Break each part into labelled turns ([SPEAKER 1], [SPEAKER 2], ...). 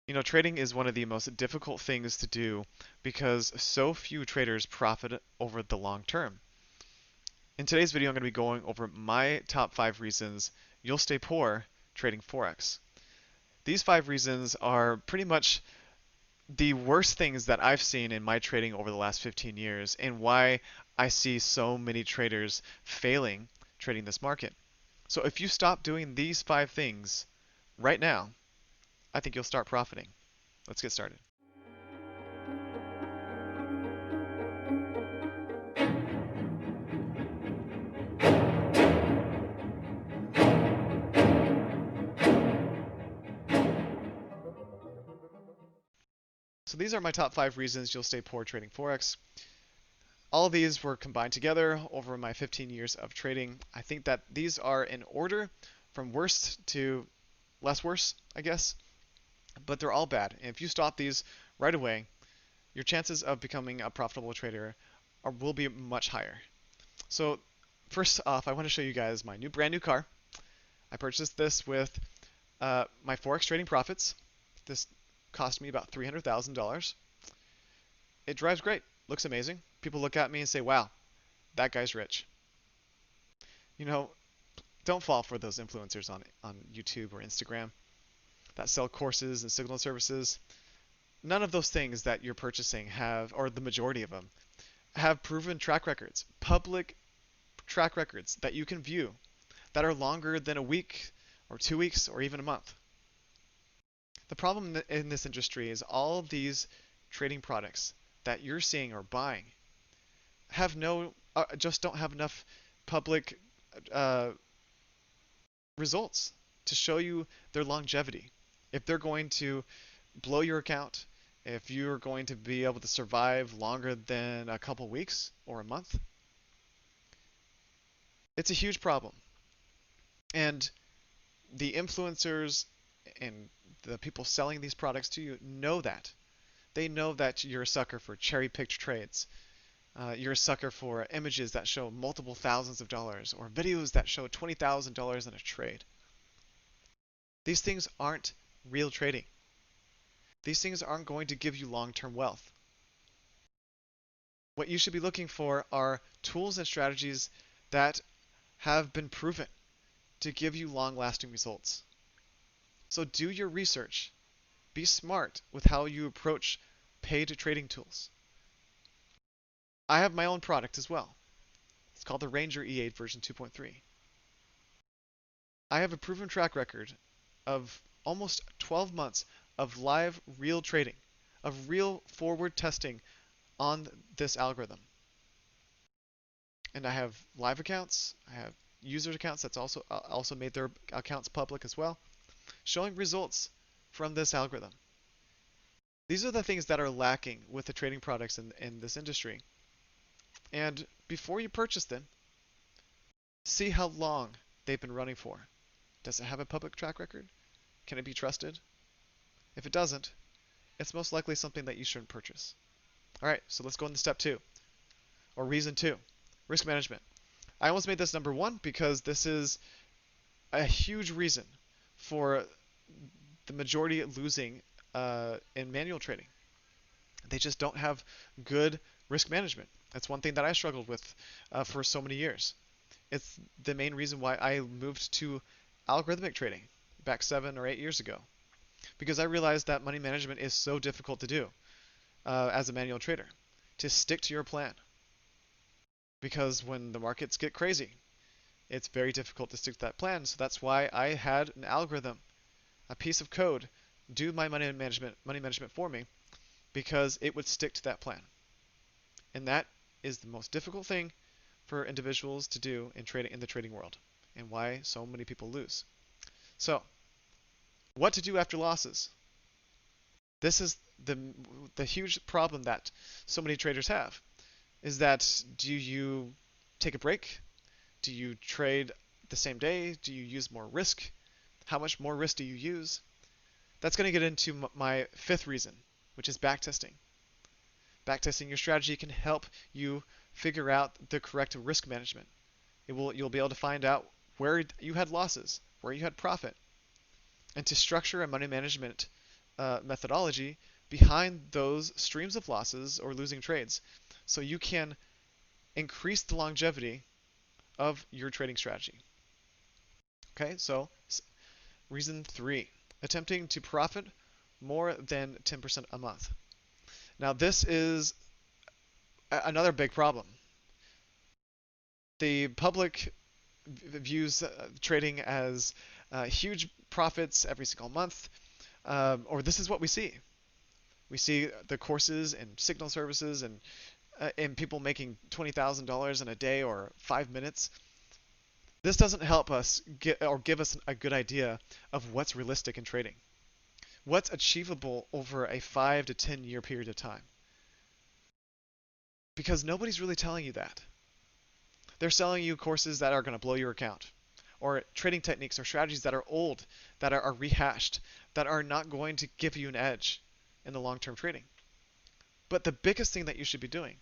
[SPEAKER 1] Trading is one of the most difficult things to do because so few traders profit over the long term. In today's video, I'm going to be going over my top 5 reasons you'll stay poor trading Forex. These 5 reasons are pretty much the worst things that I've seen in my trading over the last 15 years and why I see so many traders failing trading this market. So if you stop doing these 5 things right now, I think you'll start profiting. Let's get started. So these are my top 5 reasons you'll stay poor trading Forex. All of these were combined together over my 15 years of trading. I think that these are in order from worst to less worse, I guess, but they're all bad. And if you stop these right away, your chances of becoming a profitable trader will be much higher. So first off, I want to show you guys my brand new car. I purchased this with my Forex trading profits. This cost me about $300,000. It drives great, looks amazing. People look at me and say, wow, that guy's rich. You know, don't fall for those influencers on YouTube or Instagram that sell courses and signal services. None of those things that you're purchasing have, or the majority of them, have proven track records, public track records that you can view that are longer than a week or 2 weeks or even a month. The problem in this industry is all of these trading products that you're seeing or buying have just don't have enough public uh, results to show you their longevity. If they're going to blow your account, if you're going to be able to survive longer than a couple weeks or a month, it's a huge problem. And the influencers and the people selling these products to you know that. They know that you're a sucker for cherry-picked trades. You're a sucker for images that show multiple thousands of dollars or videos that show $20,000 in a trade. These things aren't real trading. These things aren't going to give you long-term wealth. What you should be looking for are tools and strategies that have been proven to give you long-lasting results. So do your research. Be smart with how you approach paid trading tools. I have my own product as well. It's called the Ranger E8 version 2.3. I have a proven track record of almost 12 months of live real trading, of real forward testing on this algorithm. And I have live accounts, I have users accounts that's also made their accounts public as well, showing results from this algorithm. These are the things that are lacking with the trading products in this industry. And before you purchase them, see how long they've been running for. Does it have a public track record? Can it be trusted? If it doesn't, it's most likely something that you shouldn't purchase. All right, so let's go into step 2, or reason 2, risk management. I almost made this number 1 because this is a huge reason for the majority losing in manual trading. They just don't have good risk management. That's one thing that I struggled with for so many years. It's the main reason why I moved to algorithmic trading back 7 or 8 years ago, because I realized that money management is so difficult to do as a manual trader, to stick to your plan. Because when the markets get crazy, it's very difficult to stick to that plan. So that's why I had an algorithm, a piece of code, do my money management for me, because it would stick to that plan. And that is the most difficult thing for individuals to do in the trading world, and why so many people lose. So, what to do after losses? This is the huge problem that so many traders have. Is that, do you take a break? Do you trade the same day? Do you use more risk? How much more risk do you use? That's going to get into my 5th reason, which is backtesting. Backtesting your strategy can help you figure out the correct risk management. You'll be able to find out where you had losses, where you had profit, and to structure a money management methodology behind those streams of losses or losing trades, so you can increase the longevity of your trading strategy. Okay, so reason 3, attempting to profit more than 10% a month. Now, this is another big problem. The public views trading as huge profits every single month, or this is what we see. We see the courses and signal services and people making $20,000 in a day or 5 minutes. This doesn't help us get or give us a good idea of what's realistic in trading, what's achievable over a 5 to 10 year period of time. Because nobody's really telling you that. They're selling you courses that are going to blow your account, or trading techniques or strategies that are old, that are rehashed, that are not going to give you an edge in the long-term trading. But the biggest thing that you should be doing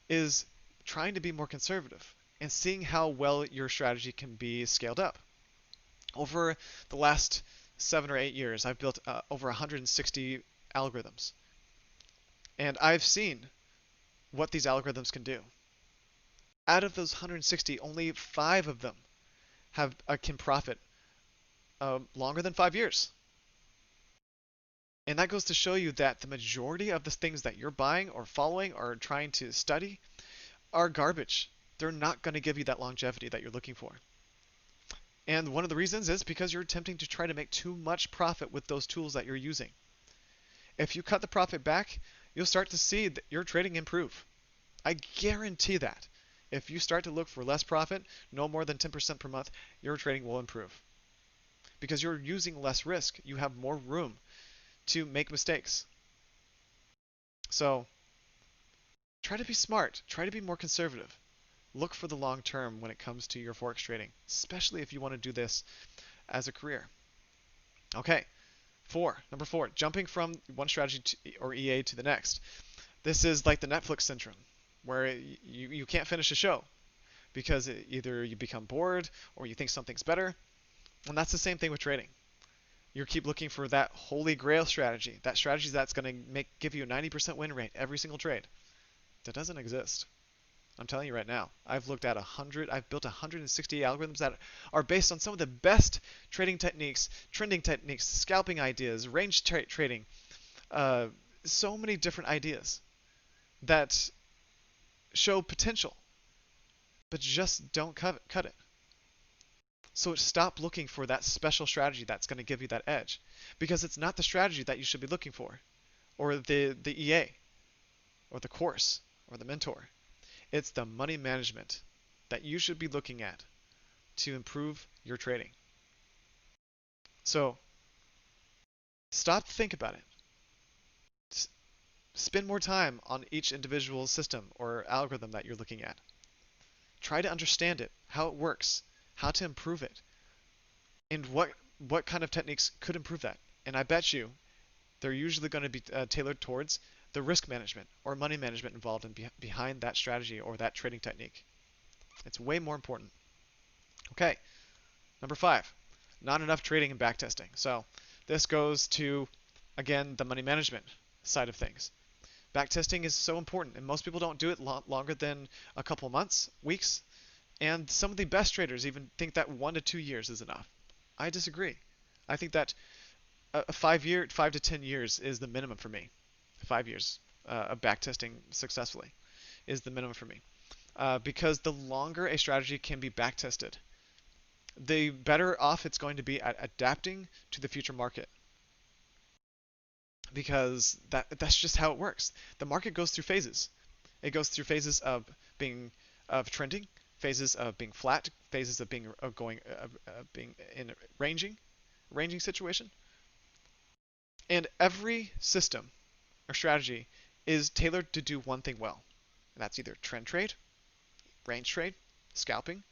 [SPEAKER 1] is trying to be more conservative and seeing how well your strategy can be scaled up. Over the last 7 or 8 years, I've built over 160 algorithms. And I've seen what these algorithms can do. Out of those 160, only 5 of them can profit longer than 5 years. And that goes to show you that the majority of the things that you're buying or following or trying to study are garbage. They're not going to give you that longevity that you're looking for. And one of the reasons is because you're attempting to try to make too much profit with those tools that you're using. If you cut the profit back, you'll start to see that your trading improve. I guarantee that. If you start to look for less profit, no more than 10% per month, your trading will improve. Because you're using less risk, you have more room to make mistakes. So try to be smart, try to be more conservative. Look for the long term when it comes to your Forex trading, especially if you want to do this as a career. Okay, number 4, jumping from one strategy or EA to the next. This is like the Netflix syndrome, where you can't finish a show because either you become bored or you think something's better. And that's the same thing with trading. You keep looking for that holy grail strategy, that strategy that's going to give you a 90% win rate every single trade. That doesn't exist. I'm telling you right now. I've built 160 algorithms that are based on some of the best trading techniques, trending techniques, scalping ideas, range trading, so many different ideas that show potential, but just don't cut it. So stop looking for that special strategy that's going to give you that edge, because it's not the strategy that you should be looking for, or the EA, or the course, or the mentor. It's the money management that you should be looking at to improve your trading. So stop to think about it. Spend more time on each individual system or algorithm that you're looking at. Try to understand it, how it works, how to improve it, and what kind of techniques could improve that. And I bet you they're usually going to be tailored towards the risk management or money management involved behind that strategy or that trading technique. It's way more important. Okay, number 5, not enough trading and backtesting. So this goes to, again, the money management side of things. Backtesting is so important, and most people don't do it longer than a couple months, weeks, and some of the best traders even think that 1 to 2 years is enough. I disagree. I think that 5 to 10 years is the minimum for me. 5 years of backtesting successfully is the minimum for me. Because the longer a strategy can be backtested, the better off it's going to be at adapting to the future market. Because that's just how it works. The market goes through phases. It goes through phases of trending, phases of being flat, phases of being in a ranging situation. And every system or strategy is tailored to do one thing well. And that's either trend trade, range trade, scalping,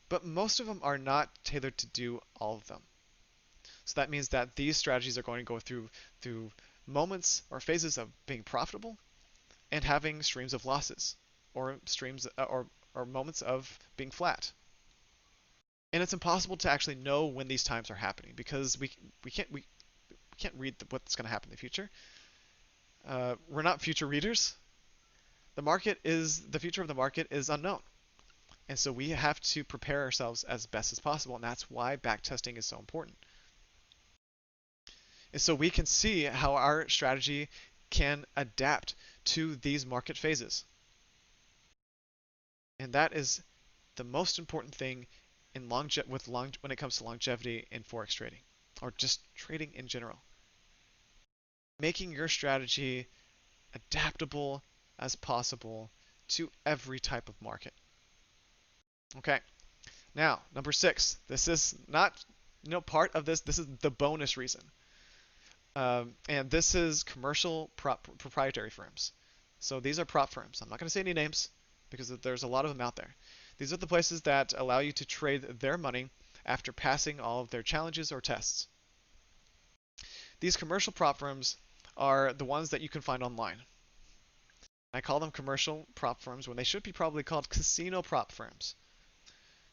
[SPEAKER 1] but most of them are not tailored to do all of them. So that means that these strategies are going to go through moments or phases of being profitable and having streams of losses or streams or moments of being flat. And it's impossible to actually know when these times are happening because we can't read what's going to happen in the future. We're not future readers. The future of the market is unknown. And so we have to prepare ourselves as best as possible. And that's why backtesting is so important. And so we can see how our strategy can adapt to these market phases. And that is the most important thing when it comes to longevity in Forex trading, or just trading in general. Making your strategy adaptable as possible to every type of market. Okay, now number 6. This is not part of this. This is the bonus reason. And this is commercial proprietary firms. So these are prop firms. I'm not going to say any names because there's a lot of them out there. These are the places that allow you to trade their money after passing all of their challenges or tests. These commercial prop firms are the ones that you can find online. I call them commercial prop firms when they should be probably called casino prop firms,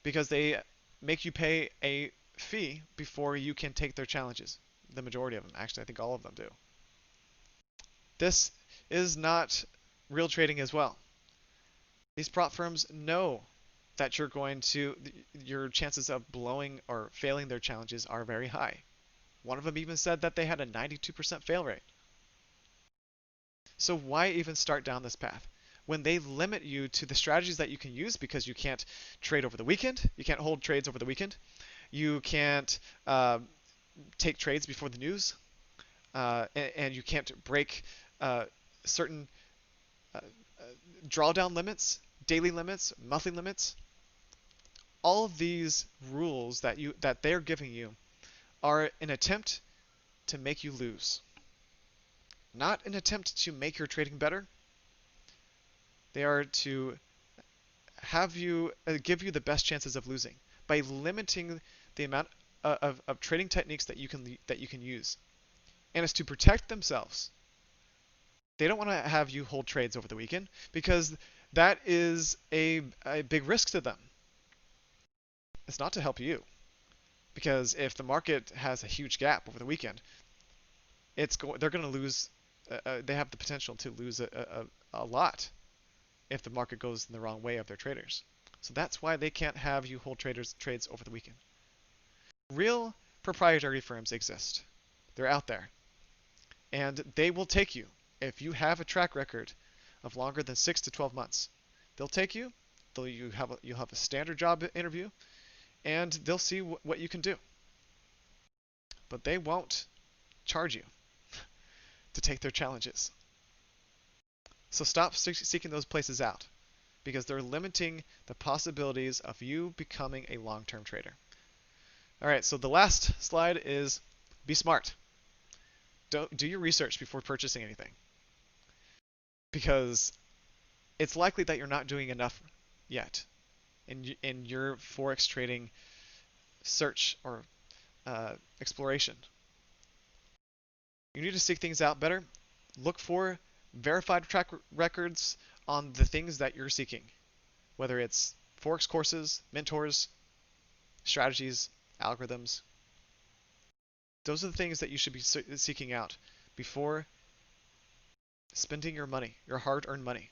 [SPEAKER 1] because they make you pay a fee before you can take their challenges. The majority of them, actually, I think all of them do. This is not real trading as well. These prop firms know that your chances of blowing or failing their challenges are very high. One of them even said that they had a 92% fail rate. So why even start down this path when they limit you to the strategies that you can use, because you can't trade over the weekend, you can't hold trades over the weekend, you can't take trades before the news, and you can't break certain drawdown limits, daily limits, monthly limits. All of these rules that they're giving you are an attempt to make you lose, not an attempt to make your trading better. They are to have you give you the best chances of losing by limiting the amount of trading techniques that you can use, and it's to protect themselves. They don't want to have you hold trades over the weekend because that is a big risk to them. It's not to help you, because if the market has a huge gap over the weekend, they're going to lose. They have the potential to lose a lot if the market goes in the wrong way of their traders. So that's why they can't have you hold trades over the weekend. Real proprietary firms exist. They're out there. And they will take you. If you have a track record of longer than 6 to 12 months, they'll take you. You'll have a standard job interview, and they'll see what you can do. But they won't charge you to take their challenges. So stop seeking those places out, because they're limiting the possibilities of you becoming a long-term trader. All right, so the last slide is be smart. Do your research before purchasing anything, because it's likely that you're not doing enough yet in your Forex trading search or exploration. You need to seek things out better. Look for verified track records on the things that you're seeking, whether it's Forex courses, mentors, strategies, algorithms. Those are the things that you should be seeking out before spending your money, your hard-earned money.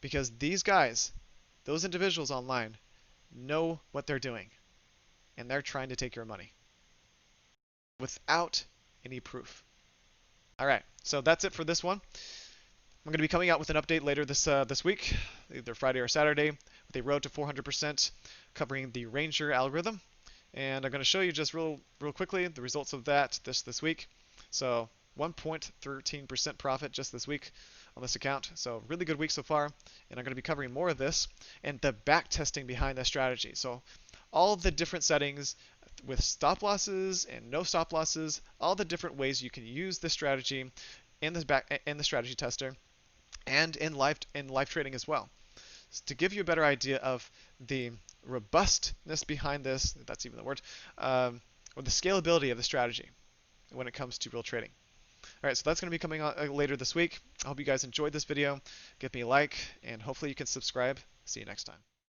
[SPEAKER 1] Because these guys, those individuals online, know what they're doing, and they're trying to take your money without any proof. All right, so that's it for this one. I'm going to be coming out with an update later this week, either Friday or Saturday, with a road to 400% covering the Ranger algorithm. And I'm going to show you just real quickly the results of that this week. So 1.13% profit just this week on this account. So really good week so far. And I'm going to be covering more of this and the back testing behind the strategy. So all the different settings with stop losses and no stop losses, all the different ways you can use this strategy in the strategy tester and in live trading as well, to give you a better idea of the robustness behind this, if that's even the word, or the scalability of the strategy when it comes to real trading. All right, so that's going to be coming out later this week. I hope you guys enjoyed this video. Give me a like, and hopefully you can subscribe. See you next time.